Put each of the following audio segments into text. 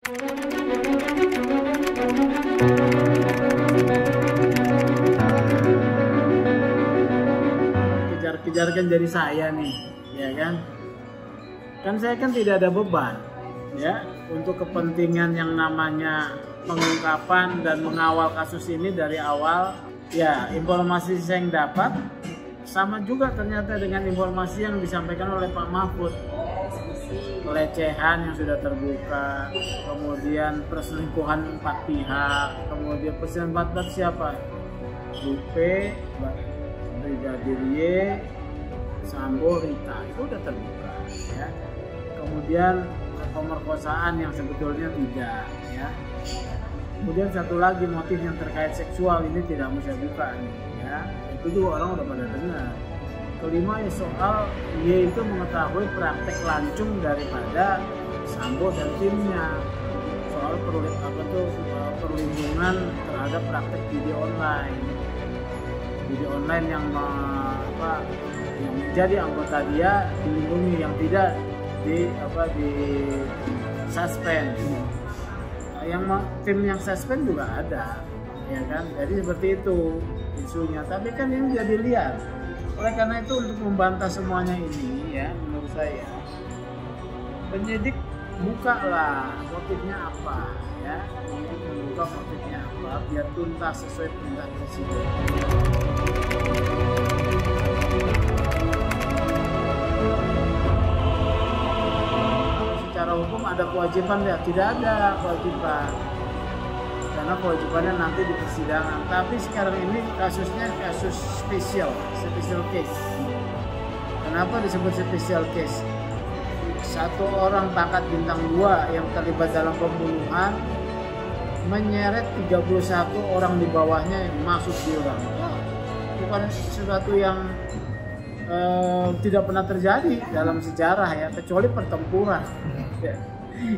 Kejar-kejar kan jadi saya nih, ya kan? Kan saya kan tidak ada beban, ya, untuk kepentingan yang namanya pengungkapan dan mengawal kasus ini dari awal. Ya, informasi saya yang dapat sama juga ternyata dengan informasi yang disampaikan oleh Pak Mahfud. Pelecehan yang sudah terbuka, kemudian perselingkuhan 4 pihak, kemudian perselingkuhan 4 siapa? Dupe, Brigadir Y, Sambo, Rita, itu udah terbuka, ya. Kemudian pemerkosaan yang sebetulnya tidak, ya. Kemudian satu lagi motif yang terkait seksual ini tidak mau saya buka, ya. Itu juga orang udah pada dengar. Kelima ya soal Y itu mengetahui praktek lancung daripada Sambo dan timnya soal perlindungan terhadap praktek video online yang menjadi anggota dia dilindungi, yang tidak di suspend. Yang tim yang suspend juga ada, ya kan? Jadi seperti itu isunya. Tapi kan ini jadi liar. Oleh karena itu untuk membantah semuanya ini, ya, menurut saya penyidik bukalah motifnya apa, ya, penyidik membuka motifnya apa biar tuntas sesuai perintah presiden. Secara hukum ada kewajiban ya? Tidak ada kewajiban, karena kewajibannya nanti di persidangan. Tapi sekarang ini kasusnya kasus special case. Kenapa disebut special case? Satu orang pangkat bintang 2 yang terlibat dalam pembunuhan menyeret 31 orang di bawahnya yang masuk jurang. Bukan sesuatu yang tidak pernah terjadi dalam sejarah, ya, kecuali pertempuran.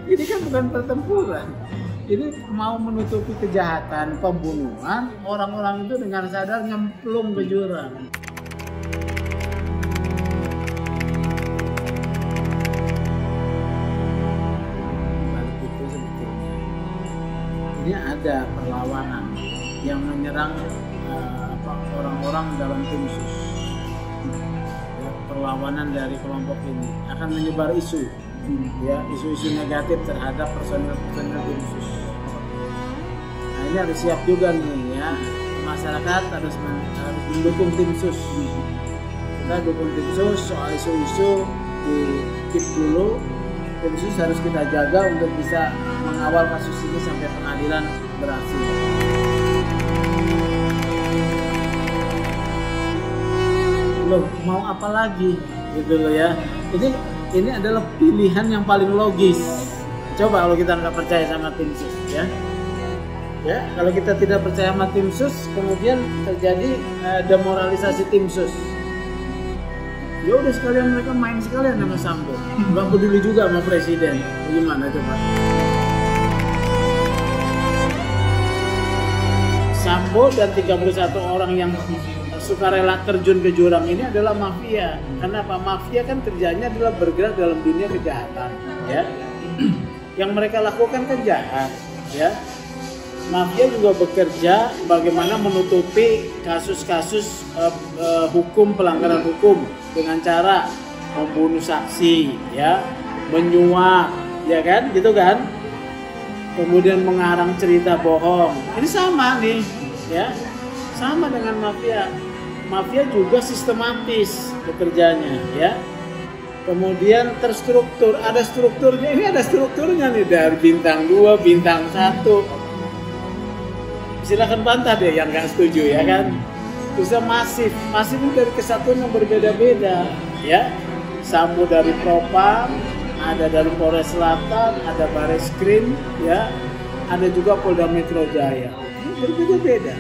Ini kan bukan pertempuran. Ini mau menutupi kejahatan pembunuhan, orang-orang itu dengan sadar nyemplung ke jurang. Balik itu sebetulnya ini ada perlawanan yang menyerang orang-orang dalam tim sus. Ya, perlawanan dari kelompok ini akan menyebar isu, ya, isu-isu negatif terhadap personel tim sus. Nah, ini harus siap juga nih, ya, masyarakat harus mendukung tim sus. Kita dukung tim sus, soal isu-isu di keep dulu. Tim sus harus kita jaga untuk bisa mengawal kasus ini sampai pengadilan berhasil. Loh, mau apa lagi gitu loh, ya. Ini adalah pilihan yang paling logis. Coba kalau kita nggak percaya sama tim sus, ya. Ya, kalau kita tidak percaya sama tim sus, kemudian terjadi demoralisasi tim sus. Ya udah sekalian mereka main sekalian sama Sambo, nggak peduli juga sama presiden. Gimana coba? Sambo dan 31 orang yang sukarela terjun ke jurang ini adalah mafia. Karena apa? Mafia kan kerjanya adalah bergerak dalam dunia kejahatan, ya. Yang mereka lakukan kan jahat, ya. Mafia juga bekerja bagaimana menutupi kasus-kasus hukum, pelanggaran hukum dengan cara membunuh saksi, ya, menyuap, ya kan, gitu kan. Kemudian mengarang cerita bohong. Ini sama nih, ya, sama dengan mafia. Mafia juga sistematis bekerjanya, ya. Kemudian terstruktur, ada strukturnya. Ini ada strukturnya nih dari bintang 2, bintang 1. Silahkan bantah deh yang nggak setuju, ya kan. Bisa masif ini dari kesatuan yang berbeda-beda, ya. Sambo dari Propam, ada dari Polres Selatan, ada Bareskrim, ya, ada juga Polda Metro Jaya. Ini berbeda-beda.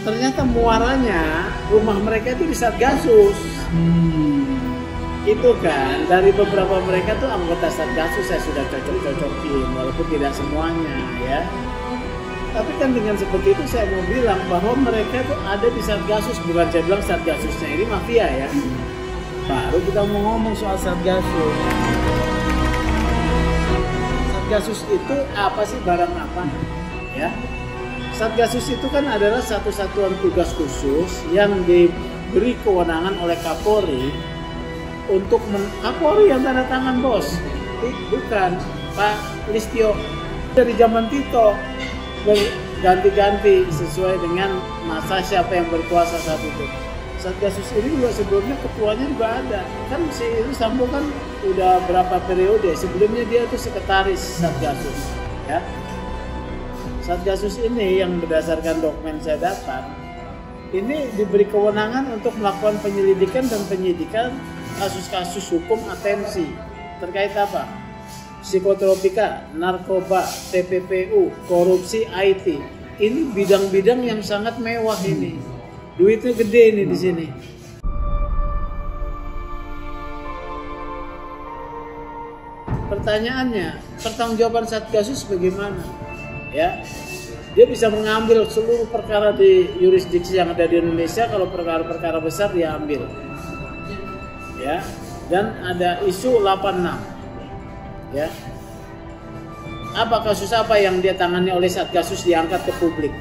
Ternyata muaranya rumah mereka itu di Satgasus. Itu kan dari beberapa mereka tuh anggota Satgasus saya sudah cocok-cocokin, walaupun tidak semuanya, ya. Tapi kan dengan seperti itu saya mau bilang bahwa mereka tuh ada di Satgasus, bukan saya bilang Satgasusnya ini mafia, ya. Baru kita mau ngomong soal Satgasus. Satgasus itu apa sih, barang apa? Ya. Satgasus itu kan adalah satu satuan tugas khusus yang diberi kewenangan oleh Kapolri untuk Kapolri yang tanda tangan, bos. Bukan Pak Listio. Dari zaman Tito berganti-ganti sesuai dengan masa siapa yang berkuasa saat itu. Satgasus ini juga sebelumnya ketuanya juga ada. Kan si Sambo kan udah berapa periode, sebelumnya dia itu sekretaris Satgasus, ya. Satgasus ini yang berdasarkan dokumen saya dapat, ini diberi kewenangan untuk melakukan penyelidikan dan penyidikan kasus-kasus hukum atensi terkait apa? Psikotropika, narkoba, TPPU, korupsi, IT. Ini bidang-bidang yang sangat mewah ini. Duitnya gede ini di sini. Pertanyaannya, pertanggungjawaban Satgasus bagaimana? Ya, dia bisa mengambil seluruh perkara di yurisdiksi yang ada di Indonesia. Kalau perkara-perkara besar dia ambil. Ya, dan ada isu 86. Ya, apa kasus apa yang dia tangani oleh Satgasus diangkat ke publik?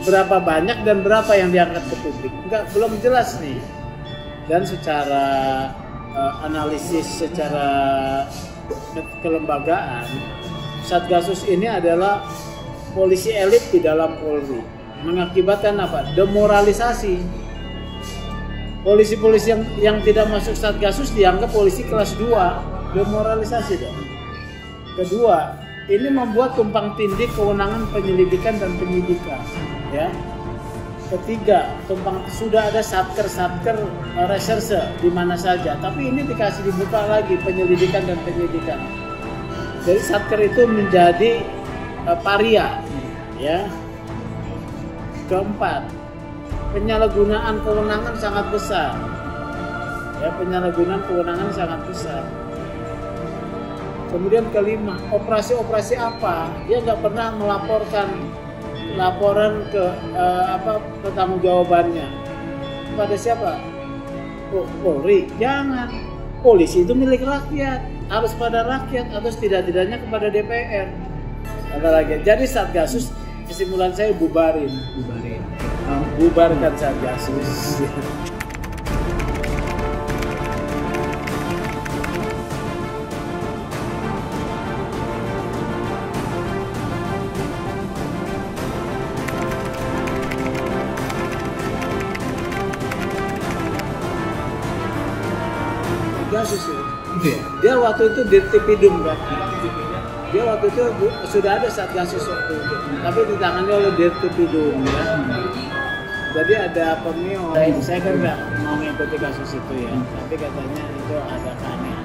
Berapa banyak dan berapa yang diangkat ke publik? Belum jelas nih. Dan secara analisis, secara kelembagaan, Satgasus ini adalah polisi elit di dalam Polri. Mengakibatkan apa? Demoralisasi. Polisi-polisi yang tidak masuk Satgasus dianggap polisi kelas 2. Demoralisasi dong. Kedua, ini membuat tumpang tindih kewenangan penyelidikan dan penyidikan. Ya. Ketiga, sudah ada satker reserse di mana saja, tapi ini dikasih dibuka lagi penyelidikan dan penyidikan. Jadi satker itu menjadi paria, ya. Keempat, penyalahgunaan kewenangan sangat besar. Ya, penyalahgunaan kewenangan sangat besar. Kemudian kelima, operasi-operasi apa? Dia nggak pernah melaporkan laporan ke pertanggungjawabannya kepada siapa? Polri. Jangan. Polisi itu milik rakyat, harus pada rakyat atau setidak-tidaknya kepada DPR. Ada lagi. Jadi Satgasus, kesimpulan saya bubarkan Satgasus. Satgasus ya. Dia waktu itu Dirtipidum kan. Dia waktu itu sudah ada Satgasus waktu itu, tapi ditangani oleh Dirtipidum ya. Jadi ada Pemio. Saya kan nggak mau mengikuti kasus itu ya, tapi katanya itu ada keanehan.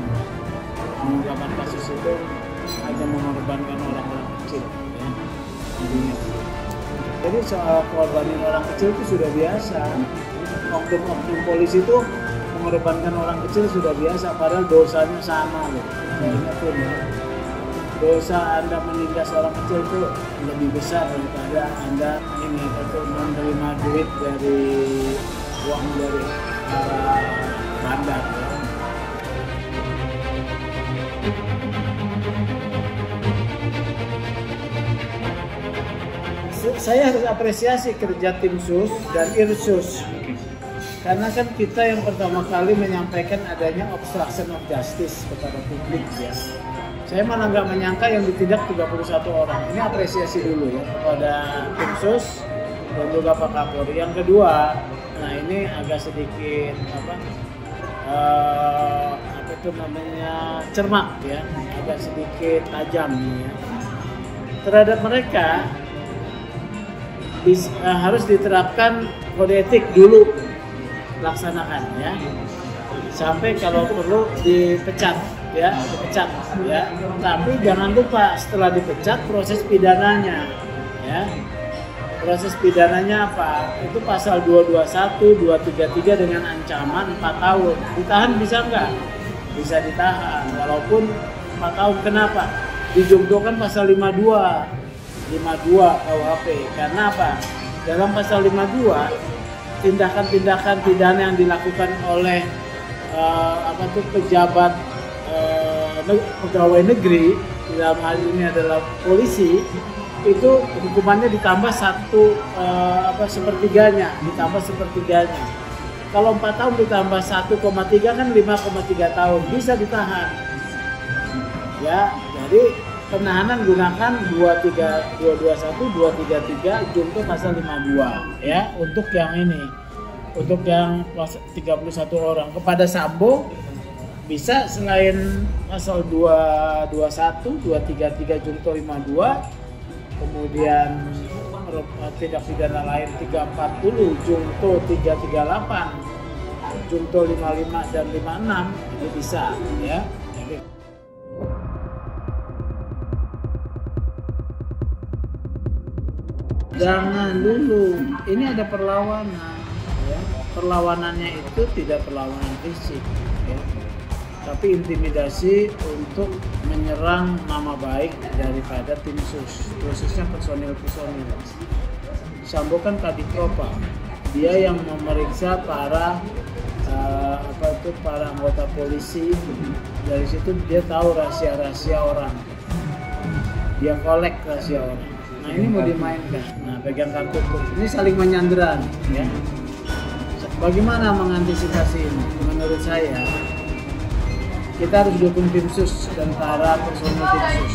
Pengungkapan kasus itu akan mengorbankan orang-orang kecil ya. Jadi soal korbanin orang kecil itu sudah biasa. Oknum-oknum polisi itu mengorbankan orang kecil sudah biasa, padahal dosanya sama loh. Dosa Anda menindas orang kecil itu lebih besar daripada Anda ini menerima duit dari uang dari bandar. Saya harus apresiasi kerja tim sus dan Irsus. Karena kan kita yang pertama kali menyampaikan adanya obstruction of justice kepada publik ya. Saya malah nggak menyangka yang ditindak 31 orang. Ini apresiasi dulu ya kepada tim sus dan juga Pak Kapolri. Yang kedua, nah ini agak sedikit cermat ya, agak sedikit tajam ya. Terhadap mereka harus diterapkan kode etik dulu. Laksanakan ya, sampai kalau perlu dipecat ya. Tapi jangan lupa setelah dipecat proses pidananya ya. Proses pidananya apa? Itu pasal 221, 233 dengan ancaman 4 tahun. Ditahan bisa nggak? Bisa ditahan walaupun 4 tahun. Kenapa? Dijungtokan pasal 52 KUHP. Karena apa? Dalam pasal 52 tindakan-tindakan pidana yang dilakukan oleh pejabat pegawai negeri dalam hal ini adalah polisi, itu hukumannya ditambah sepertiganya, Kalau 4 tahun ditambah 1,3 kan 5,3 tahun, bisa ditahan. Ya, jadi penahanan gunakan 221, 233 junto pasal 52 ya untuk yang ini. Untuk yang 31 orang. Kepada Sambo bisa selain pasal 221, 233 junto 52, kemudian tindak pidana lain 340 junto 338, junto 55 dan 56 itu bisa ya. Jangan dulu, ini ada perlawanan ya. Perlawanannya itu tidak perlawanan fisik ya, tapi intimidasi untuk menyerang nama baik daripada tim sus, khususnya personil-personil. Sambo kan Kadifropa, dia yang memeriksa para para anggota polisi. Dari situ dia tahu rahasia-rahasia orang, dia kolek rahasia orang. Nah ini mau dimainkan, nah pegang kartu ini saling menyandera ya. Bagaimana mengantisipasi ini? Menurut saya kita harus dukung tim sus dan para personil tim sus.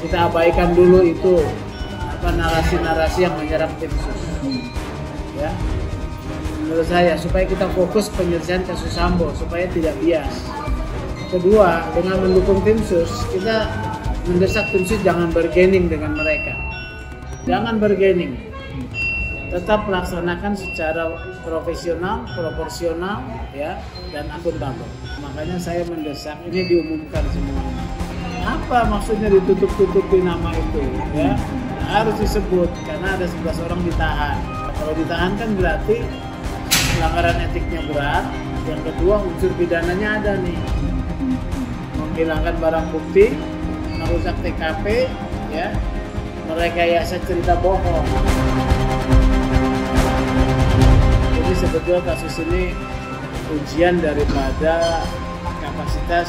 Kita abaikan dulu itu narasi-narasi yang menyerang tim sus ya. Menurut saya supaya kita fokus penyelesaian kasus Sambo supaya tidak bias. Kedua, dengan mendukung tim sus, kita mendesak tim sus jangan bargaining dengan mereka. Jangan bargaining. Tetap laksanakan secara profesional, proporsional ya, dan akuntabel. Makanya saya mendesak ini diumumkan semuanya. Apa maksudnya ditutup-tutupi nama itu ya? Harus disebut karena ada 11 orang ditahan. Kalau ditahan kan berarti pelanggaran etiknya berat. Yang kedua unsur pidananya ada nih. Menghilangkan barang bukti, merusak TKP ya, merekayasa cerita bohong. Jadi sebetulnya kasus ini ujian daripada kapasitas,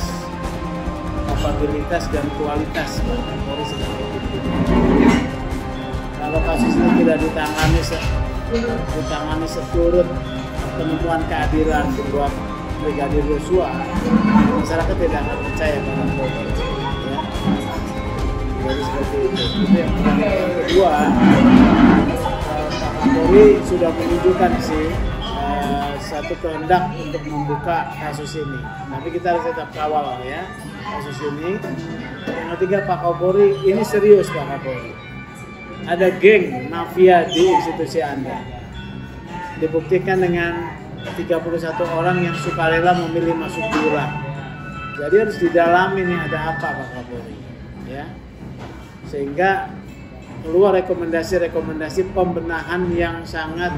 kapabilitas dan kualitas Polri sebagai tim. Kalau kasus ini tidak ditangani seturut penemuan keadilan buat Brigadir Yosua, masyarakat tidak akan percaya pada Polri. Ya. Jadi seperti itu. Itu yang pertama. Yang kedua, Pak Polri sudah menunjukkan sih satu kehendak untuk membuka kasus ini. Tapi kita harus tetap kawal ya kasus ini. Yang ketiga, Pak Kapolri ini serius Pak Kapolri. Ada geng mafia di institusi Anda. Dibuktikan dengan 31 orang yang sukarela memilih masuk jurang. Jadi harus didalami nih ada apa Pak Kapolri. Ya. Sehingga keluar rekomendasi-rekomendasi pembenahan yang sangat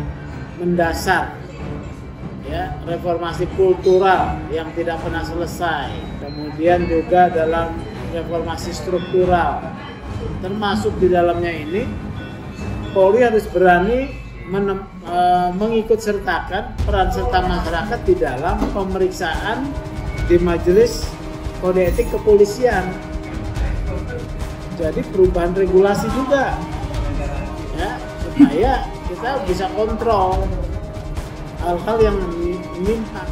mendasar. Ya, reformasi kultural yang tidak pernah selesai. Kemudian juga dalam reformasi struktural. Termasuk di dalamnya ini Polri harus berani mengikut sertakan peran serta masyarakat di dalam pemeriksaan di Majelis Kode Etik Kepolisian. Jadi perubahan regulasi juga ya, supaya kita bisa kontrol hal-hal yang menyimpang.